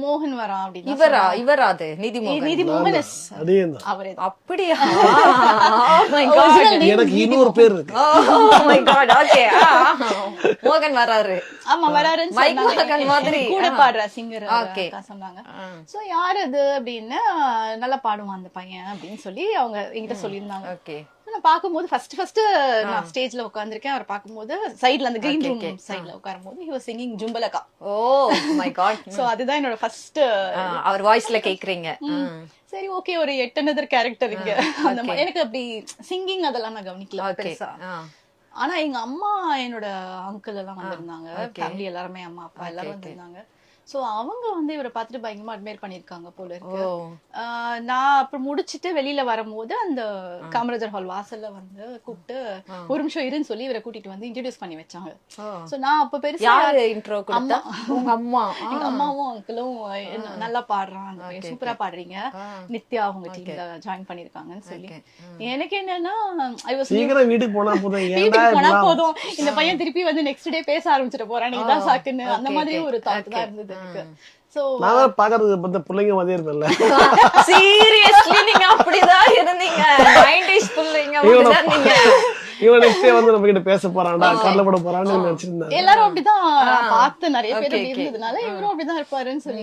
மோகன் வரா அப்படின்னு இவரா அது நிதிமோகன் நிதிமோகன் அதேதான். அவரே அப்படியா Oh my God. எனக்கு இன்னொரு பேர் இருக்கு. Oh my God. Okay. மோகன் வராரு. ஆமா வராருன்னு மைக் சொன்னாங்க. மோகன் மாதிரி. கூட பாடுற சிங்கர் Okay. சொன்னாங்க. சோ யார் அது அப்படின்னு நல்லா பாடுவான் அந்த பையன் அப்படின்னு சொல்லி அவங்க என்கிட்ட சொல்லியிருந்தாங்க. ஓகே. நான் பாக்கும்போது ஃபர்ஸ்ட் நான் ஸ்டேஜ்ல உட்கார்ந்திருக்கேன். அவர் பாக்கும்போது சைடுல அந்த கிரீன் ரூம் சைடுல உட்காரும்போது he was singing ஜும்பலகா. Oh my God. So அதுதான் என்னோட ஃபர்ஸ்ட் அவர் வாய்ஸ்ல கேக்குறீங்க. சரி ஓகே ஒரு 8 another கேரக்டர் இங்க அந்த எனக்கு அப்படி சிங்கிங் அதெல்லாம் நான் கவனிக்கல பெருசா. ஆனா எங்க அம்மா என்னோட அங்கிள் எல்லாம் வந்திருந்தாங்க. ஃபேமிலி எல்லாருமே அம்மா அப்பா எல்லாரும் வந்திருந்தாங்க. சோ அவங்க வந்து இவரை பார்த்துட்டு பயங்கரமா அட்மையர் பண்ணிருக்காங்க போல இருக்கு. நான் அப்புறம் முடிச்சிட்டு வெளியில வரும்போது அந்த காமராஜர் ஹால் வாசல்ல வந்து கூப்பிட்டு ஒரு நிமிஷம் இருன்னு சொல்லி இவரை கூட்டிட்டு வந்து இன்ட்ரோடியூஸ் பண்ணி வச்சாங்க. சோ நான் அப்ப பெருசா இன்ட்ரோ கொடுத்தா உங்க அம்மா எங்க அம்மாவும் அங்கிளும் நல்லா பாடுறாங்க, சூப்பரா பாடுறீங்க, நித்யா அவங்க டீம்ல ஜாயின் பண்ணிருக்காங்கன்னு சொல்லி. எனக்கு என்னன்னா சீக்கிரம் வீட்டுக்கு போனா போதும், வீட்டுக்கு போனா போதும், இந்த பையன் திருப்பி வந்து நெக்ஸ்ட் டே பேச ஆரம்பிச்சிட போறான், நீதான் சாக்குன்னு அந்த மாதிரி ஒரு தாட் தான் இருந்தது எனக்கு. சோ நான் பாக்குறது வந்து பிள்ளைங்க மாதிரியே இருப்பேன்ல. சீரியஸ்லி நீங்க அப்படிதான் இருந்தீங்க. 90s பிள்ளைங்க அப்படிதான் நீங்க. இவன் நெக்ஸ்ட் டே வந்து நம்ம கிட்ட பேச போறான்டா, கடல போட போறான்னு நினைச்சிருந்தேன். எல்லாரும் அப்படிதான் பார்த்து நிறைய பேர் இருந்ததுனால இவரும் அப்படிதான் இருப்பாருன்னு சொல்லி